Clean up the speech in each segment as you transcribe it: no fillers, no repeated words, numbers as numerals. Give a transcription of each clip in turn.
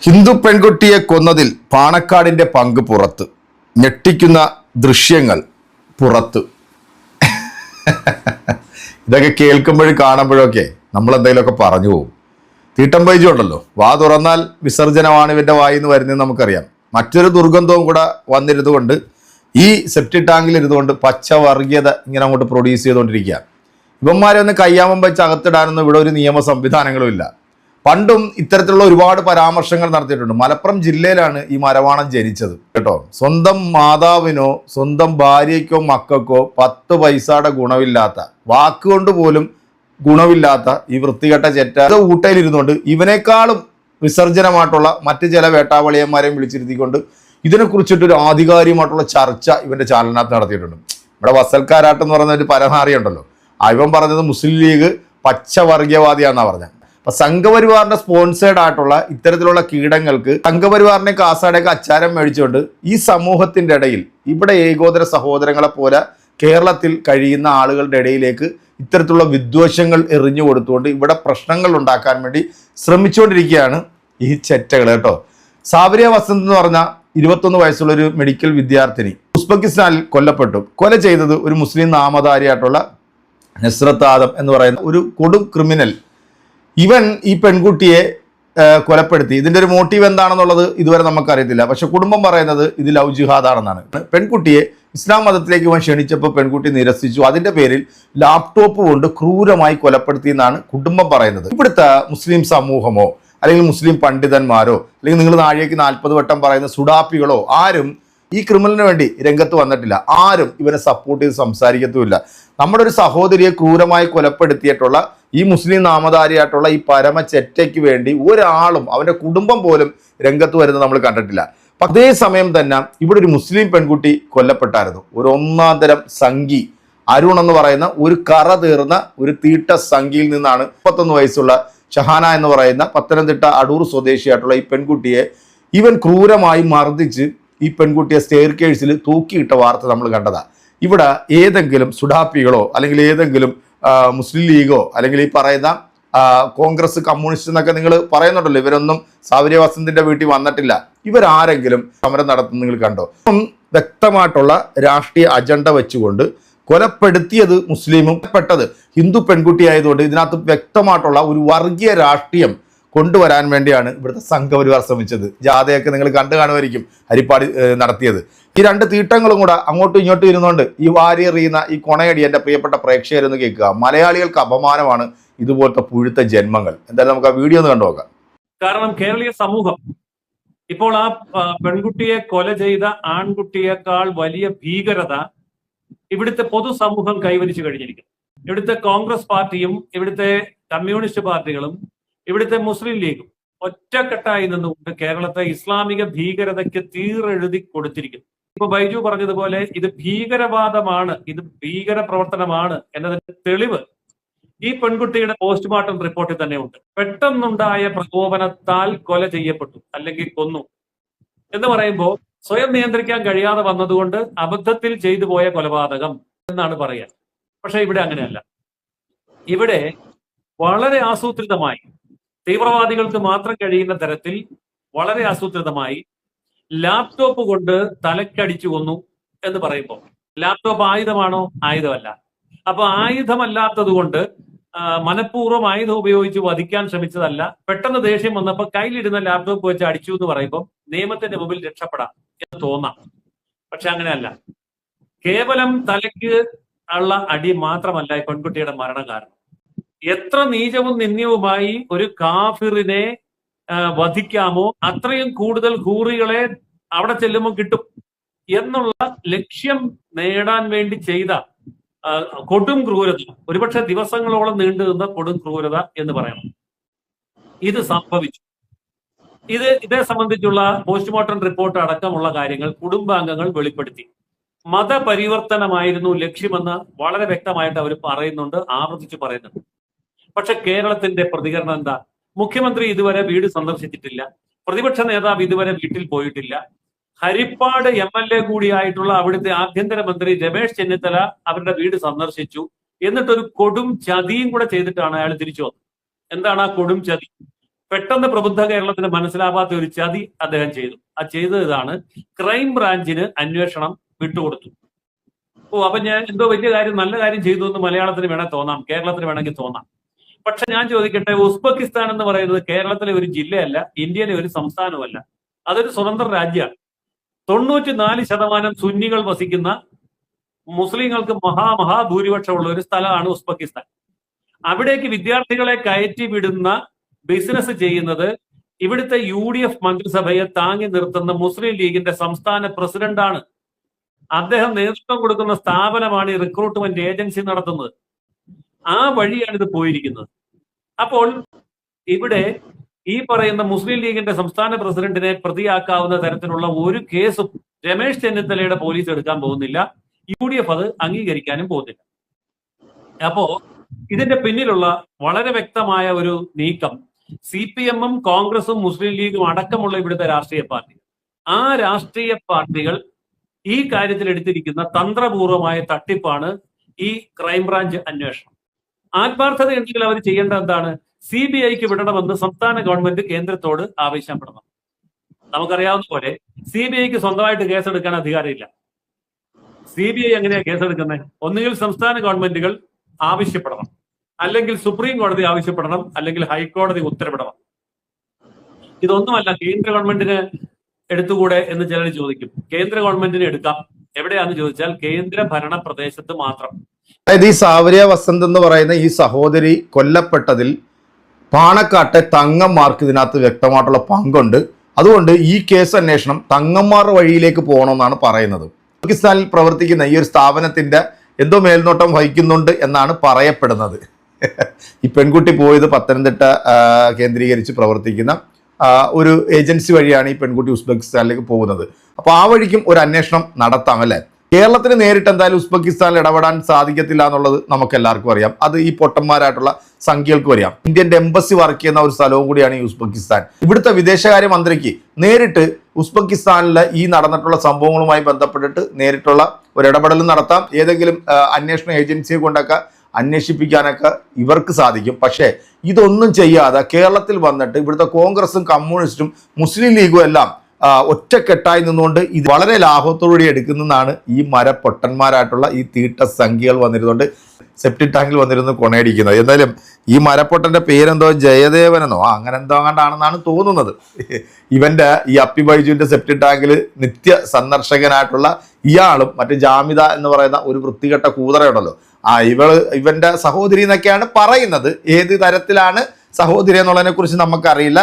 ഹിന്ദു പെൺകുട്ടിയെ കൊന്നതിൽ പാണക്കാടിന്റെ പങ്ക് പുറത്ത്, ഞെട്ടിക്കുന്ന ദൃശ്യങ്ങൾ പുറത്ത്. ഇതൊക്കെ കേൾക്കുമ്പോഴും കാണുമ്പോഴൊക്കെ നമ്മൾ എന്തെങ്കിലുമൊക്കെ പറഞ്ഞു പോകും. തീട്ടം ബൈജു ഉണ്ടല്ലോ, വാ തുറന്നാൽ വിസർജനമാണ് ഇവന്റെ വായിന്ന് വരുന്നതെന്ന് നമുക്കറിയാം. മറ്റൊരു ദുർഗന്ധവും കൂടെ വന്നിരുന്നുകൊണ്ട് ഈ സെപ്റ്റി ടാങ്കിൽ ഇരുന്നുകൊണ്ട് പച്ച വർഗീയത ഇങ്ങനെ അങ്ങോട്ട് പ്രൊഡ്യൂസ് ചെയ്തുകൊണ്ടിരിക്കുക. ഇവന്മാരെ ഒന്ന് കയ്യാമം വെച്ച് അകത്തിടാനൊന്നും ഇവിടെ ഒരു നിയമ സംവിധാനങ്ങളും ഇല്ല. പണ്ടും ഇത്തരത്തിലുള്ള ഒരുപാട് പരാമർശങ്ങൾ നടത്തിയിട്ടുണ്ട്. മലപ്പുറം ജില്ലയിലാണ് ഈ മരവാണം ജനിച്ചത് കേട്ടോ. സ്വന്തം മാതാവിനോ സ്വന്തം ഭാര്യയ്ക്കോ മക്കൾക്കോ 10 പൈസയുടെ ഗുണമില്ലാത്ത, വാക്കുകൊണ്ട് പോലും ഗുണമില്ലാത്ത ഈ വൃത്തികെട്ട ചെറ്റ ഊട്ടയിലിരുന്നുകൊണ്ട് ഇവനേക്കാളും വിസർജനമായിട്ടുള്ള മറ്റ് ചില വേട്ടാവളിയന്മാരെയും വിളിച്ചിരുത്തിക്കൊണ്ട് ഇതിനെക്കുറിച്ചിട്ടൊരു ആധികാരികമായിട്ടുള്ള ചർച്ച ഇവന്റെ ചാനലിനകത്ത് നടത്തിയിട്ടുണ്ട്. ഇവിടെ വസൽക്കാരാട്ട് എന്ന് പറയുന്ന ഒരു പരനാറി ഉണ്ടല്ലോ, ഇവൻ പറഞ്ഞത് മുസ്ലിം ലീഗ് പച്ച വർഗീയവാദിയാണെന്നാണ് പറഞ്ഞത്. അപ്പൊ സംഘപരിവാറിന്റെ സ്പോൺസേഡ് ആയിട്ടുള്ള ഇത്തരത്തിലുള്ള കീടങ്ങൾക്ക് സംഘപരിവാറിനെ കാസാടേക്ക് അച്ചാരം മേടിച്ചുകൊണ്ട് ഈ സമൂഹത്തിന്റെ ഇടയിൽ ഇവിടെ ഏകോദര സഹോദരങ്ങളെ പോലെ കേരളത്തിൽ കഴിയുന്ന ആളുകളുടെ ഇടയിലേക്ക് ഇത്തരത്തിലുള്ള വിദ്വേഷങ്ങൾ എറിഞ്ഞു കൊടുത്തുകൊണ്ട് ഇവിടെ പ്രശ്നങ്ങൾ ഉണ്ടാക്കാൻ വേണ്ടി ശ്രമിച്ചുകൊണ്ടിരിക്കുകയാണ് ഈ ചെറ്റകൾ കേട്ടോ. സാബരിയ വസന്ത് എന്ന് പറഞ്ഞ 21 വയസ്സുള്ള ഒരു മെഡിക്കൽ വിദ്യാർത്ഥിനി ഉസ്ബെക്കിസ്ഥാനിൽ കൊല്ലപ്പെട്ടു. കൊല ചെയ്തത് ഒരു മുസ്ലിം നാമധാരിയായിട്ടുള്ള നസ്രത്ത് ആദം എന്ന് പറയുന്ന ഒരു കൊടും ക്രിമിനൽ. ഇവൻ ഈ പെൺകുട്ടിയെ കൊലപ്പെടുത്തി. ഇതിന്റെ ഒരു മോട്ടീവ് എന്താണെന്നുള്ളത് ഇതുവരെ നമുക്കറിയത്തില്ല. പക്ഷെ കുടുംബം പറയുന്നത് ഇത് ലവ് ജിഹാദാണെന്നാണ്. പെൺകുട്ടിയെ ഇസ്ലാം മതത്തിലേക്ക് ഇവൻ ക്ഷണിച്ചപ്പോൾ പെൺകുട്ടി നിരസിച്ചു. അതിന്റെ പേരിൽ ലാപ്ടോപ്പ് കൊണ്ട് ക്രൂരമായി കൊലപ്പെടുത്തി എന്നാണ് കുടുംബം പറയുന്നത്. ഇവിടുത്തെ മുസ്ലിം സമൂഹമോ അല്ലെങ്കിൽ മുസ്ലിം പണ്ഡിതന്മാരോ അല്ലെങ്കിൽ നിങ്ങൾ നാഴികയ്ക്ക് 40 വട്ടം പറയുന്ന സുഡാപ്പികളോ ആരും ഈ ക്രിമിനലിന് വേണ്ടി രംഗത്ത് വന്നിട്ടില്ല. ആരും ഇവനെ സപ്പോർട്ട് ചെയ്ത് സംസാരിക്കത്തുമില്ല. നമ്മുടെ ഒരു സഹോദരിയെ ക്രൂരമായി കൊലപ്പെടുത്തിയിട്ടുള്ള ഈ മുസ്ലിം നാമധാരിയായിട്ടുള്ള ഈ പരമ ചെറ്റയ്ക്ക് വേണ്ടി ഒരാളും അവന്റെ കുടുംബം പോലും രംഗത്ത് വരുന്നത് നമ്മൾ കണ്ടിട്ടില്ല. അതേ സമയം തന്നെ ഇവിടെ ഒരു മുസ്ലിം പെൺകുട്ടി കൊല്ലപ്പെട്ടായിരുന്നു. ഒരു ഒന്നാന്തരം സംഘി അരുൺ എന്ന് പറയുന്ന ഒരു കറ തീർന്ന ഒരു തീട്ട സംഘിയിൽ നിന്നാണ് 31 വയസ്സുള്ള ഷഹാന എന്ന് പറയുന്ന പത്തനംതിട്ട അടൂർ സ്വദേശിയായിട്ടുള്ള ഈ പെൺകുട്ടിയെ ഇവൻ ക്രൂരമായി മർദ്ദിച്ച് ഈ പെൺകുട്ടിയെ സ്റ്റെയർ കേഴ്സിൽ തൂക്കിയിട്ട വാർത്ത നമ്മൾ കണ്ടതാ. ഇവിടെ ഏതെങ്കിലും സുഡാപ്പികളോ അല്ലെങ്കിൽ ഏതെങ്കിലും മുസ്ലിം ലീഗോ അല്ലെങ്കിൽ ഈ പറയുന്ന കോൺഗ്രസ് കമ്മ്യൂണിസ്റ്റ് എന്നൊക്കെ നിങ്ങൾ പറയുന്നുണ്ടല്ലോ, ഇവരൊന്നും സാബരിയ വസന്തിന്റെ വീട്ടിൽ വന്നിട്ടില്ല. ഇവരാരെങ്കിലും സമരം നടത്തുന്ന നിങ്ങൾ കണ്ടോ? വ്യക്തമായിട്ടുള്ള രാഷ്ട്രീയ അജണ്ട വെച്ചുകൊണ്ട് കൊലപ്പെടുത്തിയത് മുസ്ലിമും പെട്ടത് ഹിന്ദു പെൺകുട്ടി ആയതുകൊണ്ട് ഇതിനകത്ത് വ്യക്തമായിട്ടുള്ള ഒരു വർഗീയ രാഷ്ട്രീയം കൊണ്ടുവരാൻ വേണ്ടിയാണ് ഇവിടുത്തെ സംഘപരിവാർ ശ്രമിച്ചത്. ജാഥയൊക്കെ നിങ്ങൾ കണ്ടു കാണുമായിരിക്കും ഹരിപ്പാട് നടത്തിയത്. ഈ 2 തീട്ടങ്ങളും കൂടെ അങ്ങോട്ടും ഇങ്ങോട്ടും ഇരുന്നുകൊണ്ട് ഈ വാരി എറിയുന്ന ഈ കൊണയടി എൻ്റെ പ്രിയപ്പെട്ട പ്രേക്ഷകരെന്ന് കേൾക്കുക. മലയാളികൾക്ക് അപമാനമാണ് ഇതുപോലത്തെ പുഴുത്ത ജന്മങ്ങൾ. എന്തായാലും നമുക്ക് ആ വീഡിയോ ഒന്ന് കണ്ടുനോക്കാം. കാരണം കേരളീയ സമൂഹം ഇപ്പോൾ ആ പെൺകുട്ടിയെ കൊല ചെയ്ത ആൺകുട്ടിയേക്കാൾ വലിയ ഭീകരത ഇവിടുത്തെ പൊതുസമൂഹം കൈവരിച്ചു കഴിഞ്ഞിരിക്കുന്നു. ഇവിടുത്തെ കോൺഗ്രസ് പാർട്ടിയും ഇവിടുത്തെ കമ്മ്യൂണിസ്റ്റ് പാർട്ടികളും ഇവിടുത്തെ മുസ്ലിം ലീഗും ഒറ്റക്കെട്ടായി നിന്നുകൊണ്ട് കേരളത്തെ ഇസ്ലാമിക ഭീകരതയ്ക്ക് തീരെഴുതി കൊടുത്തിരിക്കുന്നു. ഇപ്പൊ ബൈജു പറഞ്ഞതുപോലെ ഇത് ഭീകരവാദമാണ്, ഇത് ഭീകര പ്രവർത്തനമാണ് എന്നതിന്റെ തെളിവ് ഈ പെൺകുട്ടിയുടെ പോസ്റ്റ്മോർട്ടം റിപ്പോർട്ടിൽ തന്നെ ഉണ്ട്. പെട്ടെന്നുണ്ടായ പ്രകോപനത്താൽ കൊല ചെയ്യപ്പെട്ടു അല്ലെങ്കിൽ കൊന്നു എന്ന് പറയുമ്പോൾ സ്വയം നിയന്ത്രിക്കാൻ കഴിയാതെ വന്നതുകൊണ്ട് അബദ്ധത്തിൽ ചെയ്തു പോയ കൊലപാതകം എന്നാണ് പറയുക. പക്ഷെ ഇവിടെ അങ്ങനെയല്ല. ഇവിടെ വളരെ ആസൂത്രിതമായി തീവ്രവാദികൾക്ക് മാത്രം കഴിയുന്ന തരത്തിൽ വളരെ ആസൂത്രിതമായി ലാപ്ടോപ്പ് കൊണ്ട് തലക്കടിച്ചു കൊന്നു എന്ന് പറയുമ്പോൾ ലാപ്ടോപ്പ് ആയുധമാണോ? ആയുധമല്ല. അപ്പൊ ആയുധമല്ലാത്തത് കൊണ്ട് മനഃപൂർവ്വം ആയുധം ഉപയോഗിച്ച് വധിക്കാൻ ശ്രമിച്ചതല്ല. പെട്ടെന്ന് ദേഷ്യം വന്നപ്പോൾ കയ്യിലിരുന്ന ലാപ്ടോപ്പ് വെച്ച് അടിച്ചു എന്ന് പറയുമ്പോൾ നിയമത്തിന്റെ മുമ്പിൽ രക്ഷപ്പെടാം എന്ന് തോന്നാം. പക്ഷെ അങ്ങനെയല്ല. കേവലം തലയ്ക്ക് ഉള്ള അടി മാത്രമല്ല ഈ പെൺകുട്ടിയുടെ മരണം കാരണം. എത്ര നീചവും നിന്ദ്യവുമായി ഒരു കാഫിറിനെ വധിക്കാമോ അത്രയും കൂടുതൽ ഹൂറികളെ അവിടെ ചെല്ലുമ്പോൾ കിട്ടും എന്നുള്ള ലക്ഷ്യം നേടാൻ വേണ്ടി ചെയ്ത കൊടും ക്രൂരത, ഒരുപക്ഷെ ദിവസങ്ങളോളം നീണ്ടു നിന്ന കൊടും ക്രൂരത എന്ന് പറയണം. ഇത് സംഭവിച്ചു. ഇതേ സംബന്ധിച്ചുള്ള പോസ്റ്റ്മോർട്ടം റിപ്പോർട്ട് അടക്കമുള്ള കാര്യങ്ങൾ കുടുംബാംഗങ്ങൾ വെളിപ്പെടുത്തി. മതപരിവർത്തനമായിരുന്നു ലക്ഷ്യമെന്ന് വളരെ വ്യക്തമായിട്ട് അവർ പറയുന്നുണ്ട്, ആവർത്തിച്ച് പറയുന്നുണ്ട്. പക്ഷെ കേരളത്തിന്റെ പ്രതികരണം എന്താ? മുഖ്യമന്ത്രി ഇതുവരെ വീട് സന്ദർശിച്ചിട്ടില്ല, പ്രതിപക്ഷ നേതാവ് ഇതുവരെ വീട്ടിൽ പോയിട്ടില്ല. ഹരിപ്പാട് MLA കൂടിയായിട്ടുള്ള അവിടുത്തെ ആഭ്യന്തരമന്ത്രി രമേശ് ചെന്നിത്തല അവരുടെ വീട് സന്ദർശിച്ചു. എന്നിട്ടൊരു കൊടും ചതിയും കൂടെ ചെയ്തിട്ടാണ് അയാൾ തിരിച്ചു വന്നത്. എന്താണ് ആ കൊടും ചതി? പെട്ടെന്ന് പ്രബുദ്ധ കേരളത്തിന് മനസ്സിലാവാത്ത ഒരു ചതി അദ്ദേഹം ചെയ്തു. ആ ചെയ്തത് ഇതാണ്: ക്രൈം ബ്രാഞ്ചിന് അന്വേഷണം വിട്ടുകൊടുത്തു. അപ്പൊ ഞാൻ എന്തോ വലിയ കാര്യം, നല്ല കാര്യം ചെയ്തു എന്ന് മലയാളത്തിന് വേണേൽ തോന്നാം, കേരളത്തിന് വേണമെങ്കിൽ തോന്നാം. പക്ഷെ ഞാൻ ചോദിക്കട്ടെ, ഉസ്ബെക്കിസ്ഥാൻ എന്ന് പറയുന്നത് കേരളത്തിലെ ഒരു ജില്ലയല്ല, ഇന്ത്യയിലെ ഒരു സംസ്ഥാനവുമല്ല. അതൊരു സ്വതന്ത്ര രാജ്യമാണ്. 94% സുന്നികൾ വസിക്കുന്ന, മുസ്ലിങ്ങൾക്ക് മഹാഭൂരിപക്ഷമുള്ള ഒരു സ്ഥലമാണ് ഉസ്ബെക്കിസ്ഥാൻ. അവിടേക്ക് വിദ്യാർത്ഥികളെ കയറ്റി വിടുന്ന, ബിസിനസ് ചെയ്യുന്നത് ഇവിടുത്തെ UDF മന്ത്രിസഭയെ താങ്ങി നിർത്തുന്ന മുസ്ലിം ലീഗിന്റെ സംസ്ഥാന പ്രസിഡന്റാണ്. അദ്ദേഹം നേതൃത്വം കൊടുക്കുന്ന സ്ഥാപനമാണ് ഈ റിക്രൂട്ട്മെന്റ് ഏജൻസി നടത്തുന്നത്. ആ വഴിയാണ് ഇത് പോയിരിക്കുന്നത്. അപ്പോൾ ഇവിടെ ഈ പറയുന്ന മുസ്ലിം ലീഗിന്റെ സംസ്ഥാന പ്രസിഡന്റിനെ പ്രതിയാക്കാവുന്ന തരത്തിലുള്ള ഒരു കേസും രമേശ് ചെന്നിത്തലയുടെ പോലീസ് എടുക്കാൻ പോകുന്നില്ല. UDF അത് അംഗീകരിക്കാനും പോകുന്നില്ല. അപ്പോ ഇതിന്റെ പിന്നിലുള്ള വളരെ വ്യക്തമായ ഒരു നീക്കം CPM-ഉം കോൺഗ്രസും മുസ്ലിം ലീഗും അടക്കമുള്ള ഇവിടുത്തെ രാഷ്ട്രീയ പാർട്ടി, ആ രാഷ്ട്രീയ പാർട്ടികൾ ഈ കാര്യത്തിൽ എടുത്തിരിക്കുന്ന തന്ത്രപൂർവമായ തട്ടിപ്പാണ് ഈ ക്രൈംബ്രാഞ്ച് അന്വേഷണം. ആത്മാർത്ഥത ഉണ്ടെങ്കിൽ അവർ ചെയ്യേണ്ടത് എന്താണ്? CBIക്ക് വിടണമെന്ന് സംസ്ഥാന ഗവൺമെന്റ് കേന്ദ്രത്തോട് ആവശ്യപ്പെടണം. നമുക്കറിയാവുന്ന പോലെ CBIക്ക് സ്വന്തമായിട്ട് കേസെടുക്കാൻ അധികാരമില്ല. CBI എങ്ങനെയാ കേസെടുക്കുന്നത്? ഒന്നുകിൽ സംസ്ഥാന ഗവൺമെന്റുകൾ ആവശ്യപ്പെടണം, അല്ലെങ്കിൽ സുപ്രീം കോടതി ആവശ്യപ്പെടണം, അല്ലെങ്കിൽ ഹൈക്കോടതി ഉത്തരവിടണം. ഇതൊന്നുമല്ല കേന്ദ്ര ഗവൺമെന്റിന് എടുത്തുകൂടെ എന്ന് ചിലർ ചോദിക്കും. കേന്ദ്ര ഗവൺമെന്റിന് എടുക്കാം. എവിടെയാന്ന് ചോദിച്ചാൽ കേന്ദ്ര ഭരണ പ്രദേശത്ത് മാത്രം. അതായത് ഈ സാവരിയ വസന്ത് എന്ന് പറയുന്ന ഈ സഹോദരി കൊല്ലപ്പെട്ടതിൽ പാണക്കാട്ടെ തങ്ങന്മാർക്ക് ഇതിനകത്ത് വ്യക്തമായിട്ടുള്ള പങ്കുണ്ട്. അതുകൊണ്ട് ഈ കേസ് അന്വേഷണം തങ്ങന്മാരുടെ വഴിയിലേക്ക് പോകണമെന്നാണ് പറയുന്നത്. പാകിസ്ഥാനിൽ പ്രവർത്തിക്കുന്ന ഈ ഒരു സ്ഥാപനത്തിന്റെ എന്തോ മേൽനോട്ടം വഹിക്കുന്നുണ്ട് എന്നാണ് പറയപ്പെടുന്നത്. ഈ പെൺകുട്ടി പോയത് പത്തനംതിട്ട കേന്ദ്രീകരിച്ച് പ്രവർത്തിക്കുന്ന ഒരു ഏജൻസി വഴിയാണ് ഈ പെൺകുട്ടി ഉസ്ബെക്കിസ്ഥാനിലേക്ക് പോകുന്നത്. അപ്പോൾ ആ വഴിക്കും ഒരു അന്വേഷണം നടത്താം അല്ലേ? കേരളത്തിന് നേരിട്ട് എന്തായാലും ഉസ്ബെക്കിസ്ഥാനിൽ ഇടപെടാൻ സാധിക്കത്തില്ല എന്നുള്ളത് നമുക്ക് എല്ലാവർക്കും അറിയാം. അത് ഈ പൊട്ടന്മാരായിട്ടുള്ള സംഖ്യകൾക്കും അറിയാം. ഇന്ത്യൻ എംബസി വർക്ക് ചെയ്യുന്ന ഒരു സ്ഥലവും കൂടിയാണ് ഈ ഉസ്ബെക്കിസ്ഥാൻ. ഇവിടുത്തെ വിദേശകാര്യ മന്ത്രിക്ക് നേരിട്ട് ഉസ്ബെക്കിസ്ഥാനിലെ ഈ നടന്നിട്ടുള്ള സംഭവങ്ങളുമായി ബന്ധപ്പെട്ടിട്ട് നേരിട്ടുള്ള ഒരു ഇടപെടലും നടത്താം. ഏതെങ്കിലും അന്വേഷണ ഏജൻസിയെ കൊണ്ടൊക്കെ അന്വേഷിപ്പിക്കാനൊക്കെ ഇവർക്ക് സാധിക്കും. പക്ഷേ ഇതൊന്നും ചെയ്യാതെ കേരളത്തിൽ വന്നിട്ട് ഇവിടുത്തെ കോൺഗ്രസും കമ്മ്യൂണിസ്റ്റും മുസ്ലിം ലീഗും എല്ലാം ഒറ്റക്കെട്ടായി നിന്നുകൊണ്ട് ഇത് വളരെ ലാഭത്തോടുകൂടി എടുക്കുന്നതാണ് ഈ മരപ്പൊട്ടന്മാരായിട്ടുള്ള ഈ തീട്ട സംഖ്യകൾ വന്നിരുന്നുകൊണ്ട് സെപ്റ്റിക് ടാങ്കിൽ വന്നിരുന്ന് കൊണയടിക്കുന്നത്. എന്തായാലും ഈ മരപ്പൊട്ടന്റെ പേരെന്തോ ജയദേവനെന്നോ അങ്ങനെ എന്തോ അങ്ങാണ്ടാണെന്നാണ് തോന്നുന്നത്. ഇവന്റെ ഈ അപ്പി ബൈജുവിന്റെ സെപ്റ്റിക് ടാങ്കിൽ നിത്യ സന്ദർശകനായിട്ടുള്ള ഇയാളും മറ്റു ജാമിത എന്ന് പറയുന്ന ഒരു വൃത്തികെട്ട കൂതറയുണ്ടല്ലോ, ഇവന്റെ സഹോദരി എന്നൊക്കെയാണ് പറയുന്നത്. ഏത് തരത്തിലാണ് സഹോദരി എന്നുള്ളതിനെ കുറിച്ച് നമുക്കറിയില്ല.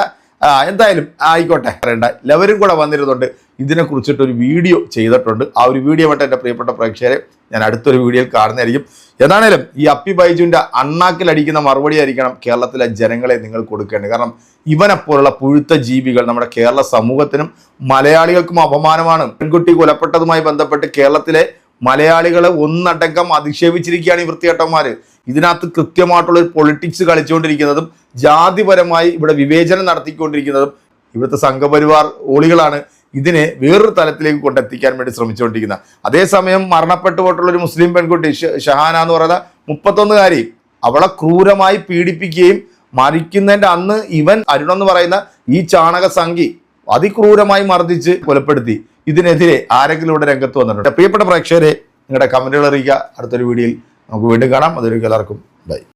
എന്തായാലും ആയിക്കോട്ടെ, പറയണ്ട. എല്ലാവരും കൂടെ വന്നിരുന്നുണ്ട് ഇതിനെ കുറിച്ചിട്ടൊരു വീഡിയോ ചെയ്തിട്ടുണ്ട്. ആ ഒരു വീഡിയോ മറ്റേ എൻ്റെ പ്രിയപ്പെട്ട പ്രേക്ഷകരെ ഞാൻ അടുത്തൊരു വീഡിയോയിൽ കാണുന്നതായിരിക്കും. ഏതാണേലും ഈ അപ്പി ബൈജുവിൻ്റെ അണ്ണാക്കിലടിക്കുന്ന മറുപടി ആയിരിക്കണം കേരളത്തിലെ ജനങ്ങളെ നിങ്ങൾ കൊടുക്കേണ്ടത്. കാരണം ഇവനെപ്പോലുള്ള പുഴുത്ത ജീവികൾ നമ്മുടെ കേരള സമൂഹത്തിനും മലയാളികൾക്കും അപമാനമാണ്. പെൺകുട്ടി കൊലപ്പെട്ടതുമായി ബന്ധപ്പെട്ട് കേരളത്തിലെ മലയാളികളെ ഒന്നടങ്കം അധിക്ഷേപിച്ചിരിക്കുകയാണ് ഈ വൃത്തികെട്ടന്മാർ. ഇതിനകത്ത് കൃത്യമായിട്ടുള്ള ഒരു പൊളിറ്റിക്സ് കളിച്ചുകൊണ്ടിരിക്കുന്നതും ജാതിപരമായി ഇവിടെ വിവേചനം നടത്തിക്കൊണ്ടിരിക്കുന്നതും ഇവിടുത്തെ സംഘപരിവാർ ഓളികളാണ് ഇതിനെ വേറൊരു തലത്തിലേക്ക് കൊണ്ടെത്തിക്കാൻ വേണ്ടി ശ്രമിച്ചുകൊണ്ടിരിക്കുന്നത്. അതേസമയം മരണപ്പെട്ടു പോയിട്ടുള്ള ഒരു മുസ്ലിം പെൺകുട്ടി ഷഹാന എന്ന് പറയുന്ന 31-കാരി, അവളെ ക്രൂരമായി പീഡിപ്പിക്കുകയും മരിക്കുന്നതിൻ്റെ അന്ന് ഇവൻ അരുൺ എന്ന് പറയുന്ന ഈ ചാണക സംഘി അതിക്രൂരമായി മർദ്ദിച്ച് കൊലപ്പെടുത്തി. ഇതിനെതിരെ ആരെങ്കിലും ഇവിടെ രംഗത്ത് വന്നിട്ടുണ്ട്? പ്രിയപ്പെട്ട പ്രേക്ഷകരെ, നിങ്ങളുടെ കമന്റുകൾ അറിയിക്കുക. അടുത്തൊരു വീഡിയോയിൽ നമുക്ക് വീണ്ടും കാണാം. അതൊരു എല്ലാവർക്കും ബൈ.